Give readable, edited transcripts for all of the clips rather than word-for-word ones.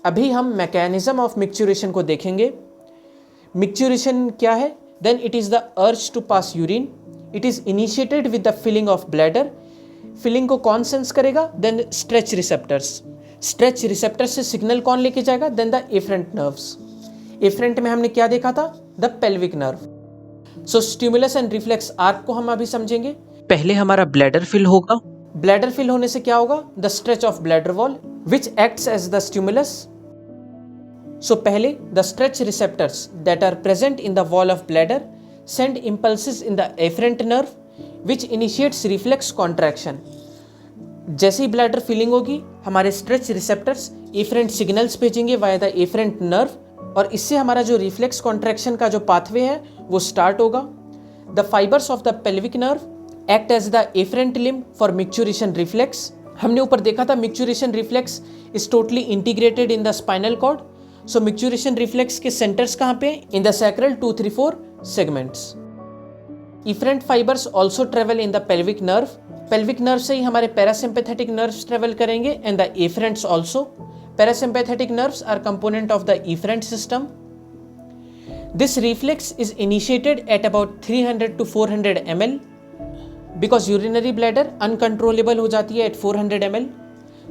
अभी हम mechanism of micturition को देखेंगे। मिक्चुरेशन क्या है? Then it is the urge to pass urine, it is initiated with the filling of bladder. Filling को कौन सेंस करेगा? Then stretch receptors. Stretch receptors से सिग्नल कौन लेके जाएगा? Then the afferent nerves. Afferent में हमने क्या देखा था? The pelvic nerve. So stimulus and reflex arc को हम अभी समझेंगे। पहले हमारा ब्लैडर फिल होगा। ब्लैडर फिल होने से क्या होगा? The stretch of bladder wall which acts as the stimulus. So पहले the stretch receptors that are present in the wall of bladder send impulses in the afferent nerve which initiates reflex contraction. जैसे ही bladder filling होगी, हमारे stretch receptors afferent signals भेजेंगे via the afferent nerve, और इससे हमारा जो reflex contraction का जो पाथवे है वो स्टार्ट होगा। The fibres of the pelvic nerve act as the afferent limb for micturition reflex. हमने ऊपर देखा था micturition reflex is totally integrated in the spinal cord. So micturition reflex के सेंटर्स कहाँ पे? In the sacral 2, 3, 4 segments. Efferent fibres also travel in the pelvic nerve. Pelvic nerve से ही हमारे पैरासिम्पैथेटिक नर्व्स ट्रेवल करेंगे and the efferents also. Parasympathetic nerves are component of the efferent system. This reflex is initiated at about 300 to 400 ml because urinary bladder uncontrollable हो जाती है at 400 ml.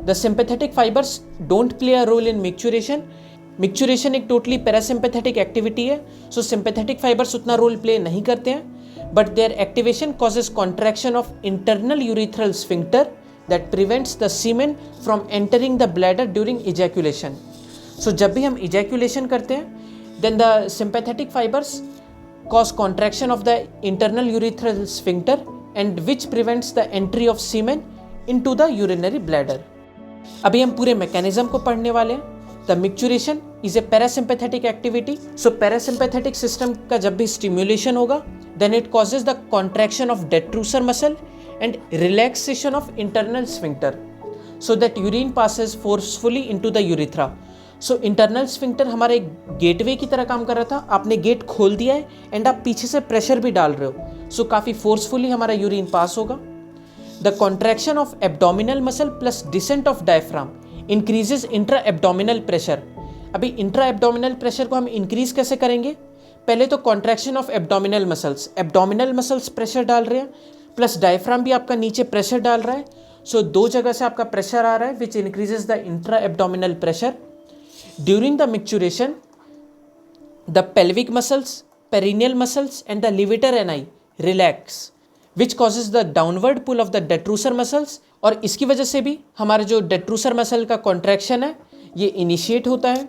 The sympathetic fibers don't play a role in micturition. Micturition एक totally parasympathetic activity है, so sympathetic fibers उतना role play नहीं करते हैं, but their activation causes contraction of internal urethral sphincter that prevents the semen from entering the bladder during ejaculation. So जब भी हम ejaculation करते हैं, then the sympathetic fibers cause contraction of the internal urethral sphincter and which prevents the entry of semen into the urinary bladder. अभी हम पूरे mechanism को पढ़ने वाले हैं। The micturition is a parasympathetic activity. So parasympathetic system का जब भी stimulation होगा, then it causes the contraction of detrusor muscle and relaxation of internal sphincter so that urine passes forcefully into the urethra. So internal sphincter हमारा एक gateway की तरह काम कर रहा था। आपने गेट खोल दिया है एंड आप पीछे से प्रेशर भी डाल रहे हो, सो काफ़ी फोर्सफुली हमारा यूरिन पास होगा। The contraction of abdominal muscle plus descent of diaphragm increases intra abdominal pressure. अभी इंट्रा एब्डोमिनल प्रेशर को हम इंक्रीज कैसे करेंगे? पहले तो contraction of abdominal muscles pressure डाल रहे हैं, प्लस डायफ्राम भी आपका नीचे प्रेशर डाल रहा है। सो दो जगह से आपका प्रेशर आ रहा है which increases the intra abdominal pressure. During the micturition the pelvic muscles, perineal muscles and the levator ani relax which causes the downward pull of the detrusor muscles, और इसकी वजह से भी हमारा जो डेट्रूसर मसल का कॉन्ट्रैक्शन है ये इनिशिएट होता है।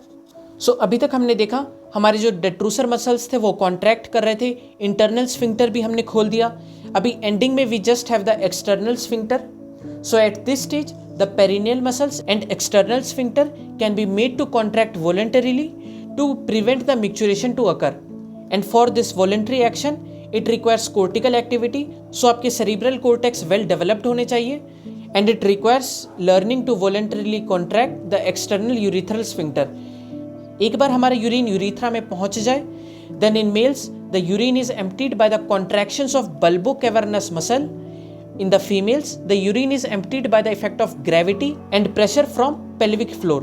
सो अभी तक हमने देखा हमारे जो डेट्रूसर मसल्स थे वो कॉन्ट्रैक्ट कर रहे थे, इंटरनल स्फिंक्टर भी हमने खोल दिया। अभी एंडिंग में we just have the external sphincter. So at this stage the perineal muscles and external sphincter can be made to contract voluntarily to prevent the micturition to occur, and for this voluntary action it requires cortical activity. So आपके cerebral cortex well developed होने चाहिए, and it requires learning to voluntarily contract the external urethral sphincter. एक बार हमारा urine urethra में पहुंच जाए, then in males the urine is emptied by the contractions of bulbocavernous muscle. In the females the urine is emptied by the effect of gravity and pressure from pelvic floor.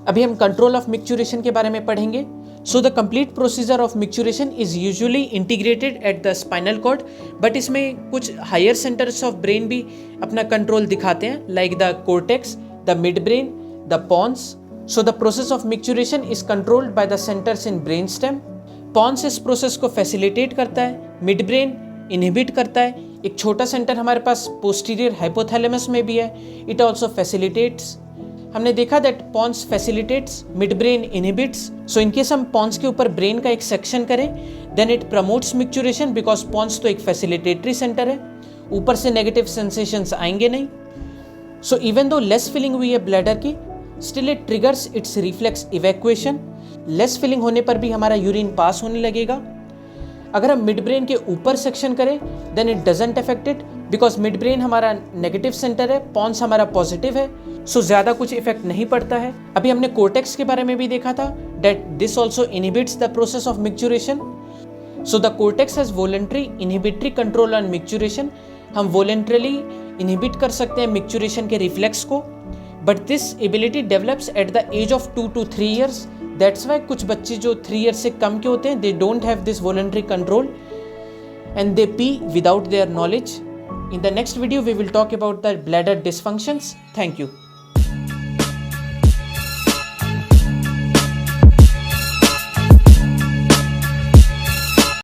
अभी हम control of micturition के बारे में पढ़ेंगे। So the complete procedure of micturition is usually integrated at the spinal cord, but इसमें कुछ higher centres of brain भी अपना कंट्रोल दिखाते हैं, like the cortex, the midbrain, the pons. So the process of micturition is controlled by the centers in brainstem. Pons इस process को facilitate करता है, midbrain इनहिबिट करता है। एक छोटा सेंटर हमारे पास पोस्टीरियर हाइपोथैलेमस में भी है, इट ऑल्सो फैसिलिटेट्स। हमने देखा that pons facilitates, midbrain inhibits. So in case हम पॉन्स के ऊपर ब्रेन का एक सेक्शन करें then it promotes micturition, because pons तो एक फैसिलिटेटरी सेंटर है, ऊपर से नेगेटिव सेंसेशंस आएंगे नहीं। So even though less filling हुई है ब्लैडर की, still it triggers its reflex evacuation. Less filling होने पर भी हमारा यूरिन पास होने लगेगा। अगर हम मिड ब्रेन के ऊपर सेक्शन करें then it doesn't affect it, because mid brain हमारा नेगेटिव सेंटर है, पॉन्स हमारा पॉजिटिव है, सो ज़्यादा कुछ इफेक्ट नहीं पड़ता है। अभी हमने कोर्टेक्स के बारे में भी देखा था that this also inhibits the process of micturition. So the cortex has voluntary inhibitory control on micturition हम वॉलेंट्रली इनहिबिट कर सकते हैं मिक्चुरेशन के रिफ्लेक्स को, but this ability develops at the age of 2 to 3 years. That's why कुछ बच्चे जो 3 years से कम के होते हैं, they don't have this voluntary control and they pee without their knowledge. In the next video, we will talk about the bladder dysfunctions. Thank you.